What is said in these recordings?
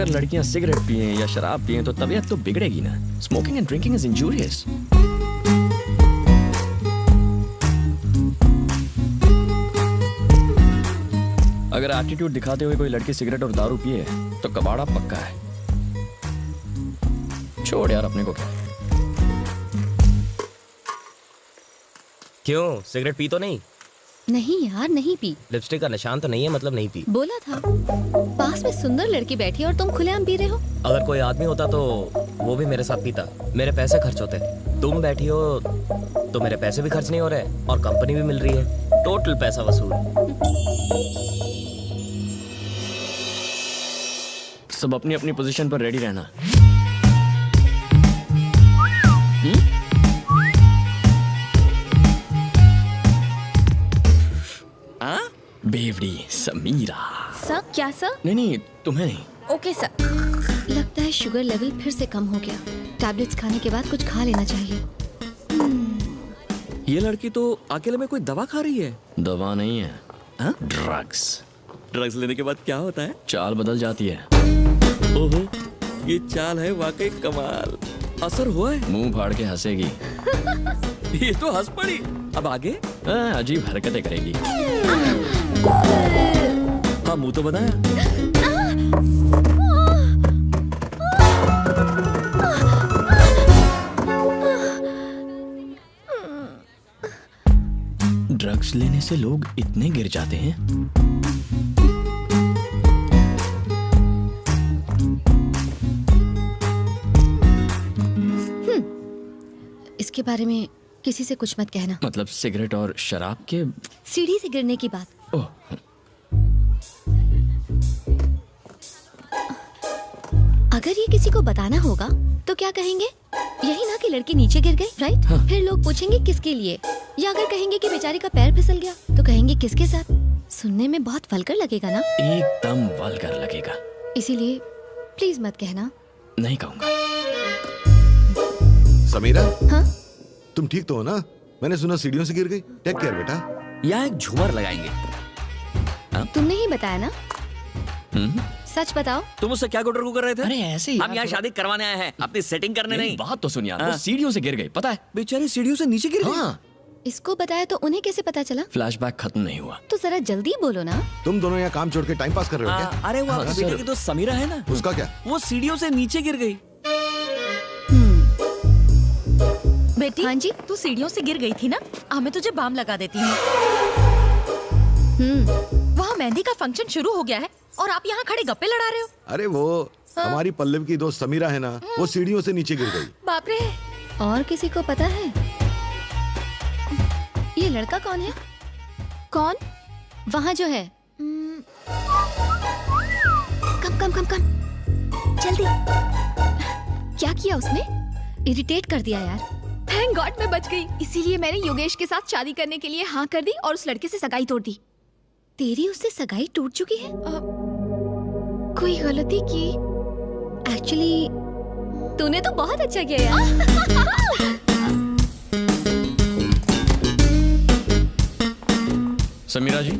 अगर लड़कियां सिगरेट पिए या शराब पिए तो तबीयत तो बिगड़ेगी ना। Smoking and drinking is injurious. अगर एटीट्यूड दिखाते हुए कोई लड़की सिगरेट और दारू पिए तो कबाड़ा पक्का है। छोड़ यार, अपने को क्या। क्यों, सिगरेट पी तो नहीं? नहीं यार, नहीं पी। लिपस्टिक का निशान तो नहीं है, मतलब नहीं पी। बोला था। पास में सुंदर लड़की बैठी है और तुम खुलेआम पी रहे हो। अगर कोई आदमी होता तो वो भी मेरे साथ पीता, मेरे पैसे खर्च होते। तुम बैठी हो तो मेरे पैसे भी खर्च नहीं हो रहे और कंपनी भी मिल रही है, टोटल पैसा वसूल। सब अपनी अपनी पोजीशन पर रेडी रहना। बेवड़ी समीरा। सर? क्या सर? नहीं, तुम्हें नहीं। Okay sir. लगता है शुगर लेवल फिर से कम हो गया। टैबलेट्स खाने के बाद कुछ खा लेना चाहिए। ये लड़की तो अकेले में कोई दवा खा रही है। दवा नहीं है, ड्रग्स। ड्रग्स लेने के बाद क्या होता है? चाल बदल जाती है। ओहो, ये चाल है वाकई कमाल। असर हुआ है? मुंह फाड़ के हंसेगी। ये तो हंस पड़ी। अब आगे? अजीब हरकतें करेगी। हाँ, मुंह तो बनाया। ड्रग्स लेने से लोग इतने गिर जाते हैं। इसके बारे में किसी से कुछ मत कहना। मतलब सिगरेट और शराब के? सीढ़ी से गिरने की बात। ओह, अगर ये किसी को बताना होगा तो क्या कहेंगे? यही ना कि लड़की नीचे गिर गई, राइट? हाँ। फिर लोग पूछेंगे किसके लिए, या अगर कहेंगे कि बेचारी का पैर फिसल गया तो कहेंगे किसके साथ। सुनने में बहुत वल्गर लगेगा ना? एकदम वल्गर लगेगा। इसीलिए प्लीज मत कहना। नहीं कहूंगा। समीरा, हाँ? तुम ठीक तो हो ना? मैंने सुना सीढ़ियों से गिर गई। टेक केयर बेटा। यहाँ एक झूमर लगाएंगे। तुमने ही बताया ना? सच बताओ। तुम उससे क्या गुटर कर रहे थे? अरे ऐसे ही हम यहाँ शादी करवाने आए हैं, अपनी सेटिंग करने नहीं। बात तो सुन यार, वो सीढ़ियों से गिर गई, पता है? बेचारी सीढ़ियों से नीचे गिर गई। हाँ। इसको बताया तो उन्हें कैसे पता चला? फ्लैशबैक खत्म नहीं हुआ। तो जरा जल्दी बोलो ना। तुम दोनों यहाँ काम छोड़ के टाइम पास कर रहे हो क्या? अरे वो आपकी सर। बेटे की तो समीरा है ना, उसका क्या? वो सीढ़ियों से नीचे गिर गई। बेटी, हाँ जी? तू सीढ़ियों से गिर गई थी ना, मैं तुझे बाम लगा देती हूँ। वहाँ मेहंदी का फंक्शन शुरू हो गया है और आप यहाँ खड़े गप्पे लड़ा रहे हो। अरे वो हमारी पल्लव की दोस्त समीरा है ना, वो सीढ़ियों से नीचे गिर गई। बाप रे। और किसी को पता है ये लड़का कौन है? कौन? वहाँ जो है। कम कम कम कम, जल्दी। क्या किया उसने? इरिटेट कर दिया यार। थैंक गॉड मैं बच गई। इसीलिए मैंने योगेश के साथ शादी करने के लिए हाँ कर दी और उस लड़के से सगाई तोड़ दी। तेरी उससे सगाई टूट चुकी है? कोई गलती की? एक्चुअली तूने तो बहुत अच्छा किया यार। समीरा जी,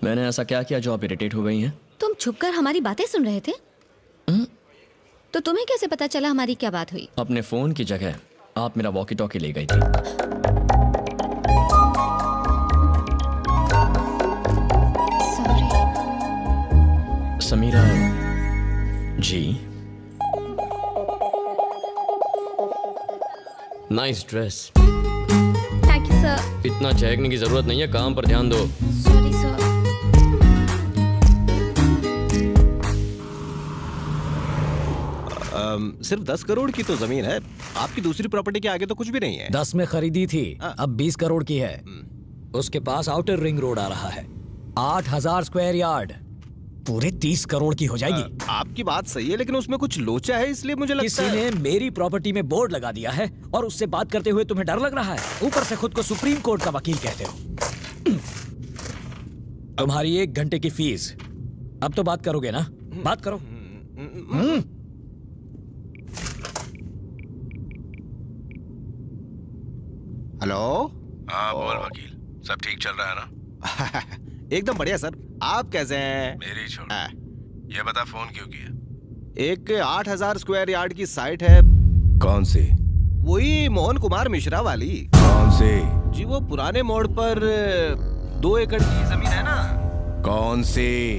मैंने ऐसा क्या किया जो आप इरिटेट हो गई हैं? तुम छुपकर हमारी बातें सुन रहे थे? तो तुम्हें कैसे पता चला हमारी क्या बात हुई? अपने फोन की जगह आप मेरा वॉकी टॉकी ले गई थी। Sorry. Sameera ji, nice dress. Thank you sir. इतना चहकने की जरूरत नहीं है, काम पर ध्यान दो। Sorry sir. सिर्फ 10 करोड़ की तो जमीन है, आपकी दूसरी प्रॉपर्टी के आगे तो कुछ भी नहीं है। 10 में खरीदी थी, अब 20 करोड़ की है। उसके पास आउटर रिंग रोड आ रहा है, 8000 स्क्वायर यार्ड, पूरे 30 करोड़ की हो जाएगी। आपकी बात सही है, लेकिन उसमें कुछ लोचा है, इसलिए मुझे लगता किसी है ने मेरी प्रॉपर्टी में बोर्ड लगा दिया है और उससे बात करते हुए तुम्हें डर लग रहा है। ऊपर से खुद को सुप्रीम कोर्ट का वकील कहते हो। तुम्हारी 1 घंटे की फीस। अब तो बात करोगे ना? बात करो। हेलो। हाँ बोल वकील, सब ठीक चल रहा है ना? एकदम बढ़िया सर। आप कैसे हैं? मेरी छोड़। हाँ। ये बता फोन क्यों किया? एक 8000 स्क्वायर यार्ड की साइट है, कौन सी? वही मोहन कुमार मिश्रा वाली। कौन सी? जी वो पुराने मोड़ पर 2 एकड़ की जमीन है ना। कौन सी?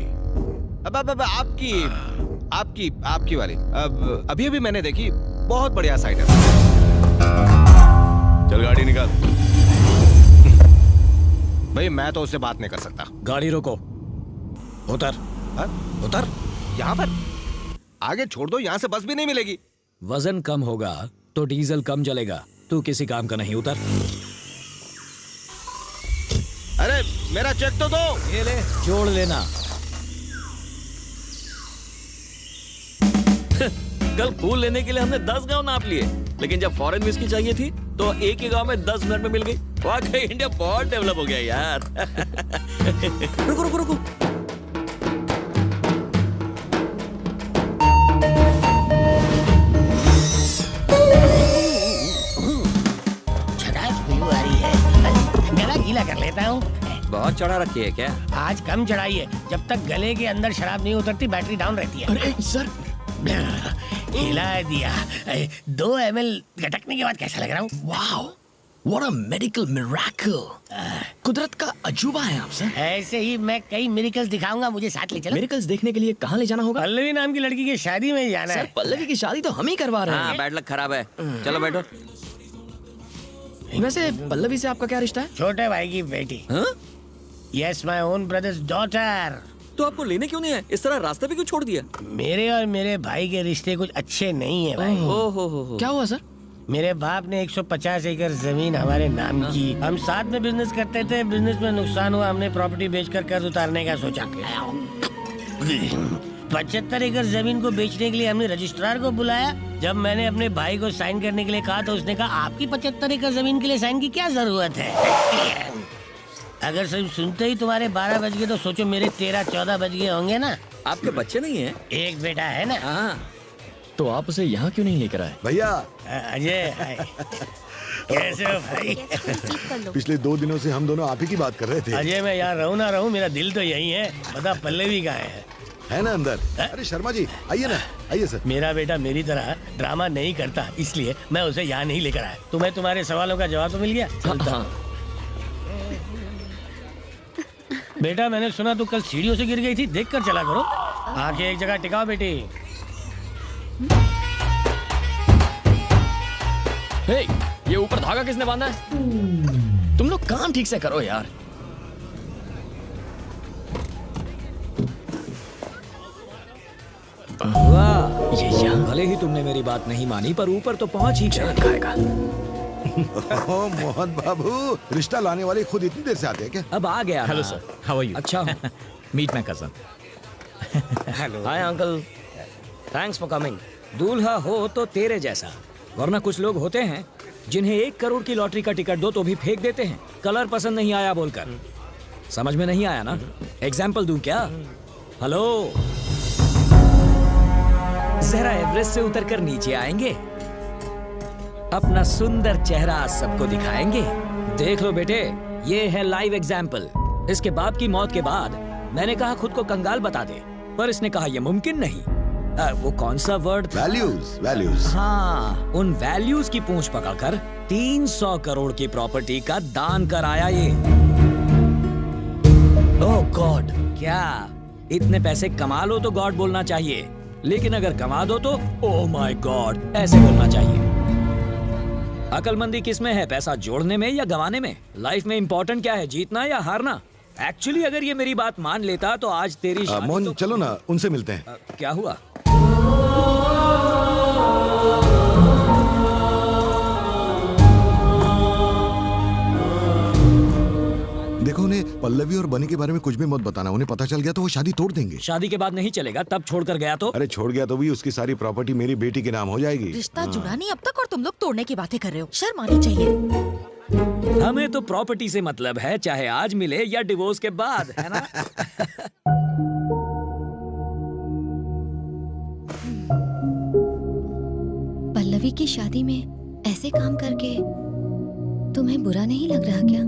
अब आपकी वाली। अब अभी मैंने देखी, बहुत बढ़िया साइट है। चल गाड़ी निकाल। भाई मैं तो उससे बात नहीं कर सकता। गाड़ी रोको, उतर। हाँ? उतर। यहाँ पर आगे छोड़ दो, यहाँ से बस भी नहीं मिलेगी। वजन कम होगा तो डीजल कम जलेगा। तू किसी काम का नहीं, उतर। अरे मेरा चेक तो दो। ये ले, जोड़ लेना। कल फूल लेने के लिए हमने 10 गांव नाप लिए, लेकिन जब फॉरेन विस्की चाहिए थी तो एक ही गांव में 10 मिनट में मिल गई। वाकई इंडिया बहुत डेवलप हो गया यार। रुको रुको रुको, आ रही है, गला गीला कर लेता हूँ। बहुत चढ़ा रखी है क्या? आज कम चढ़ाई है, जब तक गले के अंदर शराब नहीं उतरती बैटरी डाउन रहती है। अरे सर, हिला दिया। 2 ml गटकने के बाद कैसा लग रहा हूँ? Wow, what a medical miracle. कुदरत का अजूबा है आप सर। ऐसे ही मैं कई मिरेकल्स दिखाऊंगा, मुझे साथ ले चलो। मिरेकल्स देखने के लिए कहाँ ले जाना होगा? पल्लवी नाम की लड़की की शादी में जाना है। पल्लवी की शादी तो हम ही करवा रहे हैं। हाँ, बैड लक खराब है। चलो बैठो। वैसे पल्लवी से आपका क्या रिश्ता है? छोटे भाई की बेटी। Yes, my own brothers daughter. तो आपको लेने क्यों नहीं है? इस तरह रास्ते पे क्यों छोड़ दिया? मेरे और मेरे भाई के रिश्ते कुछ अच्छे नहीं है भाई। हो। क्या हुआ सर? मेरे बाप ने 150 एकड़ जमीन हमारे नाम की। हम साथ में बिजनेस करते थे, बिजनेस में नुकसान हुआ, हमने प्रॉपर्टी बेचकर कर्ज उतारने का सोचा। 75 एकड़ जमीन को बेचने के लिए हमने रजिस्ट्रार को बुलाया। जब मैंने अपने भाई को साइन करने के लिए कहा तो उसने कहा आपकी 75 एकड़ जमीन के लिए साइन की क्या जरूरत है? अगर सिर्फ सुनते ही तुम्हारे 12 बज गए तो सोचो मेरे 13-14 बज गए होंगे ना। आपके बच्चे नहीं हैं? एक बेटा है ना। हाँ, तो आप उसे यहाँ क्यों नहीं लेकर आए? भैया अजय, कैसे हो भाई? पिछले 2 दिनों से हम दोनों आप ही की बात कर रहे थे। अजय मैं यहाँ रहूँ ना रहूँ, मेरा दिल तो यही है। बता पल्लवी कहाँ है ना अंदर? अरे शर्मा जी आइए ना, आइए सर। मेरा बेटा मेरी तरह ड्रामा नहीं करता, इसलिए मैं उसे यहाँ नहीं लेकर आया। तुम्हें तुम्हारे सवालों का जवाब तो मिल गया? हाँ। बेटा मैंने सुना तू कल सीढ़ियों से गिर गई थी, देख कर चला करो। आके एक जगह टिकाओ बेटी। हे, ये ऊपर धागा किसने बांधा है? तुम लोग काम ठीक से करो यार। वाह, ये यहाँ। भले ही तुमने मेरी बात नहीं मानी, पर ऊपर तो पहुंच ही खाएगा। ओह मोहन बाबू, रिश्ता लाने वाले खुद इतनी देर से आते हैं क्या? अब आ गया। Hello sir, how are you? अच्छा हूँ। Meet my cousin. Hello. Hi uncle, thanks for coming. दूल्हा हो तो तेरे जैसा, वरना कुछ लोग होते हैं जिन्हें 1 करोड़ की लॉटरी का टिकट दो तो भी फेंक देते हैं, कलर पसंद नहीं आया बोलकर। समझ में नहीं आया ना? एग्जाम्पल दूं क्या? हेलो, जरा एवरेस्ट से उतरकर नीचे आएंगे, अपना सुंदर चेहरा सबको दिखाएंगे। देख लो बेटे, ये है लाइव एग्जाम्पल। इसके बाप की मौत के बाद मैंने कहा खुद को कंगाल बता दे, पर इसने कहा यह मुमकिन नहीं। वो कौन सा वर्ड था? वैल्यूज। हाँ, उन वैल्यूज की पूंछ पकड़कर 300 करोड़ की प्रॉपर्टी का दान कराया ये। ओह गॉड, क्या इतने पैसे कमा लो तो गॉड बोलना चाहिए, लेकिन अगर कमा दो तो ओह माय गॉड ऐसे बोलना चाहिए। अकलमंदी किस में है, पैसा जोड़ने में या गंवाने में? लाइफ में इंपॉर्टेंट क्या है, जीतना या हारना? एक्चुअली अगर ये मेरी बात मान लेता तो आज तेरी शादी मोहन तो... चलो ना, उनसे मिलते हैं। क्या हुआ? देखो उन्हें पल्लवी और बनी के बारे में कुछ भी मत बताना, उन्हें पता चल गया तो वो शादी तोड़ देंगे। शादी के बाद नहीं चलेगा, तब छोड़कर गया तो? अरे छोड़ गया तो भी उसकी सारी प्रॉपर्टी मेरी बेटी के नाम हो जाएगी। रिश्ता जुड़ा नहीं अब तक और तुम लोग तोड़ने की बातें कर रहे हो, शर्म आनी चाहिए। हमें तो प्रॉपर्टी से मतलब है, चाहे आज मिले या डिवोर्स के बाद, है ना? पल्लवी की शादी में ऐसे काम करके तुम्हें बुरा नहीं लग रहा क्या?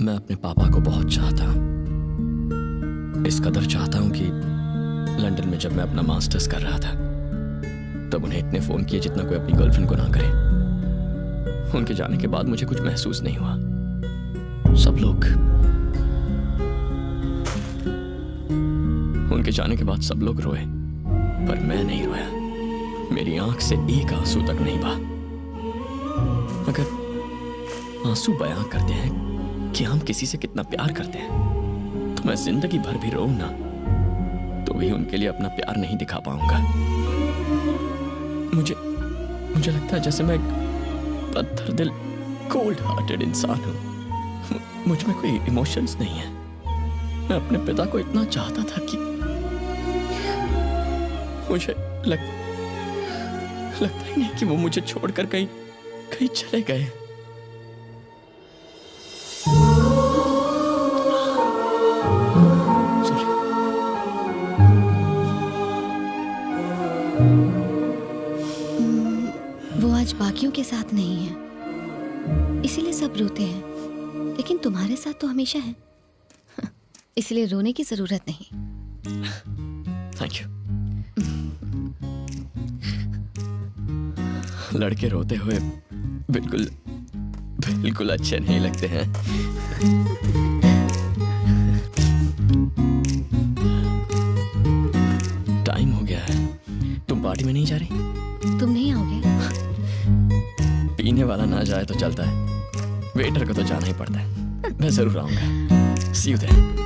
मैं अपने पापा को बहुत चाहता हूँ। इस कदर चाहता हूँ कि लंदन में जब मैं अपना मास्टर्स कर रहा था तब उन्हें इतने फोन किए जितना कोई अपनी गर्लफ्रेंड को ना करे। उनके जाने के बाद मुझे कुछ महसूस नहीं हुआ। सब लोग उनके जाने के बाद सब लोग रोए, पर मैं नहीं रोया। मेरी आंख से एक आंसू तक नहीं बहा। अगर आंसू बयां करते हैं कि हम किसी से कितना प्यार करते हैं तो मैं जिंदगी भर भी रोऊं ना तो भी उनके लिए अपना प्यार नहीं दिखा पाऊंगा। मुझे लगता है जैसे मैं एक पत्थर दिल कोल्ड हार्टेड इंसान हूं। मुझ में कोई इमोशंस नहीं है। मैं अपने पिता को इतना चाहता था कि मुझे लगता ही नहीं कि वो मुझे छोड़कर कहीं चले गए। वो आज बाकियों के साथ नहीं है, इसीलिए सब रोते हैं, लेकिन तुम्हारे साथ तो हमेशा है, इसलिए रोने की जरूरत नहीं। Thank you. लड़के रोते हुए बिल्कुल अच्छे नहीं लगते हैं। टाइम हो गया है। तुम पार्टी में नहीं जा रही? तुम नहीं आओगे? पीने वाला ना जाए तो चलता है, वेटर को तो जाना ही पड़ता है। मैं जरूर आऊंगा। See you there.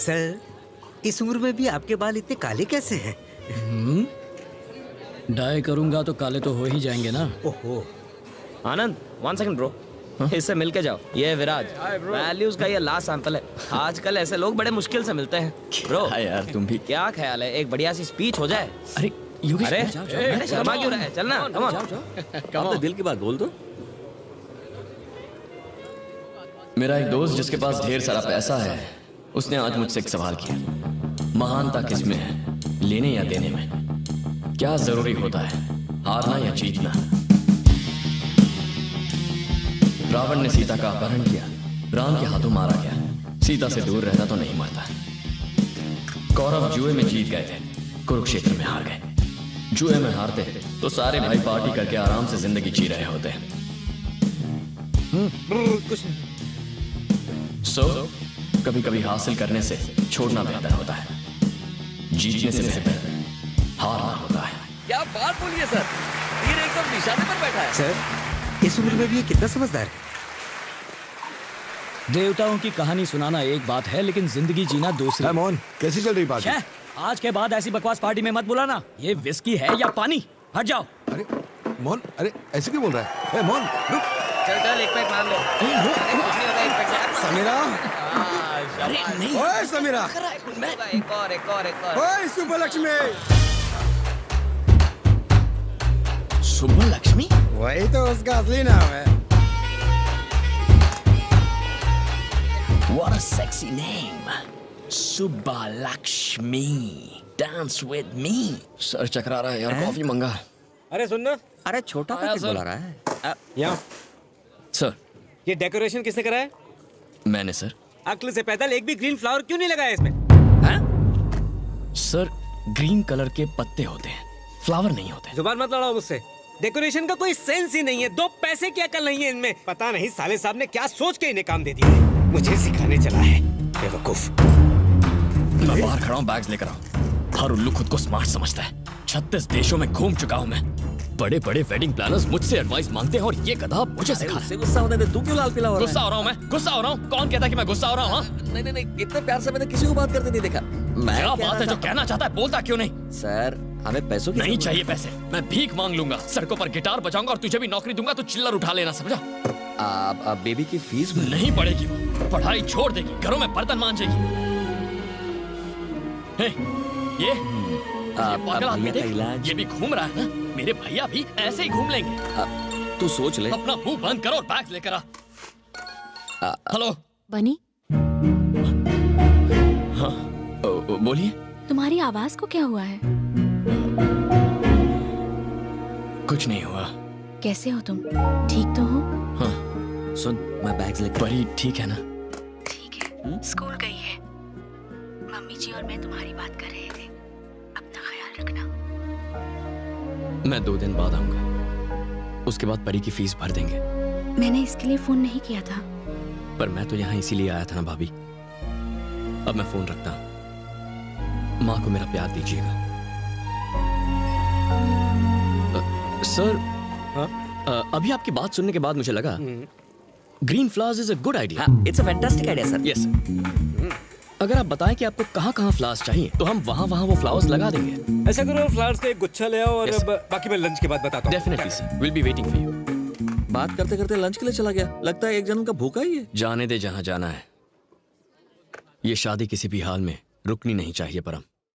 सर, इस उम्र में भी आपके बाल इतने काले कैसे हैं? डाई करूंगा तो काले तो हो ही जाएंगे ना। ओहो। आनंद, 1 सेकंड ब्रो, इससे मिल के जाओ। ये है विराज, वैल्यूज का ये लास्ट सैंपल है। आजकल ऐसे लोग बड़े मुश्किल से मिलते हैं। ब्रो यार तुम भी क्या ख्याल है, एक बढ़िया सी स्पीच हो जाए? अरे योगेश, अरे शर्मा क्यों रहा है? चलना, कम ऑन। अपने दिल की बात बोल दो। मेरा एक दोस्त जिसके पास ढेर सारा पैसा है, उसने आज मुझसे एक सवाल किया। महानता किसमें है, लेने या देने में? क्या जरूरी होता है, हारना या जीतना? रावण ने सीता का अपहरण किया, राम के हाथों मारा गया। सीता से दूर रहता तो नहीं मरता। कौरव जुए में जीत गए थे, कुरुक्षेत्र में हार गए। जुए में हारते तो सारे भाई पार्टी करके आराम से जिंदगी जी रहे होते। कभी कभी हासिल करने से छोड़ना बेहतर होता है। जीतने से बेहतर हारना होता है। क्या बात बोलिए सर, ये एकदम निशाने पर बैठा है। सर, इस उम्र में भी ये कितना समझदार है। देवताओं की कहानी सुनाना एक बात है, लेकिन जिंदगी जीना दूसरी। मोहन, कैसी चल रही पार्टी? आज के बाद ऐसी बकवास पार्टी में मत बुलाना। ये विस्की है या पानी? हट जाओ। अरे मोहन, अरे ऐसे क्यों बोल रहा है? ए, मोहन रुक। चल एक पैक मान लो। समीरा, अरे नहीं, ओए समीरा, एक और। ओए सुब्बलक्ष्मी। सुब्बलक्ष्मी? वही तो उसका असली नाम है। What a sexy name, Subbulakshmi. Dance with me. Sir चकरा रहा है यार, कॉफी मंगा। अरे सुनना, अरे छोटा पैकेट बुला रहा है। यहाँ सर, ये डेकोरेशन किसने करा है? मैंने सर। अक्ल से पैदल एक भी ग्रीन फ्लावर क्यों नहीं लगाया इसमें? सर, ग्रीन कलर के पत्ते होते हैं, फ्लावर नहीं होते। जुबान मत लड़ाओ मुझसे। डेकोरेशन का कोई सेंस ही नहीं है, 2 पैसे की अकल नहीं है इनमें। पता नहीं साले साहब ने क्या सोच के इन्हें काम दे दिया है। मुझे सिखाने चला है, बेवकूफ। मैं बाहर खड़ा हूँ, बैग्स लेकर आओ। हर उल्लू खुद को स्मार्ट समझता है। 36 देशों में घूम चुका हूँ मैं। बड़े बड़े वेडिंग प्लानर्स मुझसे एडवाइस मांगते हैं और ये गधा मुझे सिखा रहा है। गुस्सा होने दे, तू क्यों लाल पीला हो रहा है? गुस्सा हो रहा हूँ मैं, गुस्सा हो रहा हूँ। कौन कहता है कि मैं गुस्सा हो रहा हूँ? नहीं, इतने प्यार से मैंने किसी को बात करते नहीं देखा। क्या बात है, जो कहना चाहता है बोलता क्यों नहीं? सर, हमें पैसों की नहीं जरूरत चाहिए पैसे, मैं भीख मांग लूंगा, सड़कों पर गिटार बजाऊंगा और तुझे भी नौकरी दूंगा तो चिल्लर उठा लेना, समझा? आप बेबी की फीस नहीं पड़ेगी, वो पढ़ाई छोड़ देगी, घरों में बर्तन मांजेगी। ये पागल आदमी देख, ये भी घूम रहा है ना, मेरे भैया भी ऐसे ही घूम लेंगे। तू सोच ले। अपना मुंह बंद करो और बैग लेकर आ। हेलो। बनी, हाँ, बोलिए। तुम्हारी आवाज को क्या हुआ है? कुछ नहीं हुआ। कैसे हो तुम? ठीक तो हो? हाँ। सुन, मैं बैग्स लेकर परी ठीक है ना? ठीक है। स्कूल गई है। मम्मी जी और मैं तुम्हारी बात कर रहे थे। अपना ख्याल रखना। मैं 2 दिन बाद आऊंगा। उसके बाद परी की फीस भर देंगे। मैंने इसके लिए फोन नहीं किया था। पर मैं तो यहाँ इसीलिए आया था ना भाभी। अब मैं फोन रखता हूँ। माँ को मेरा प्यार दीजिएगा। सर, अभी आपकी बात सुनने के बाद मुझे लगा green flowers is a good idea. It's a fantastic idea sir. Yes. अगर आप बताएं कि आपको कहाँ कहाँ फ्लावर्स चाहिए तो हम वहाँ वहाँ वो फ्लावर्स लगा देंगे। ऐसा करो, फ्लावर्स का एक गुच्छा ले आओ और Yes. बाकी मैं लंच के बाद बताता हूँ। Definitely sir, will be waiting for you. बात करते करते लंच के लिए चला गया। लगता है एक जन्म का भूखा ही है। जाने दे जहाँ जाना है। ये शादी किसी भी हाल में रुकनी नहीं चाहिए परम।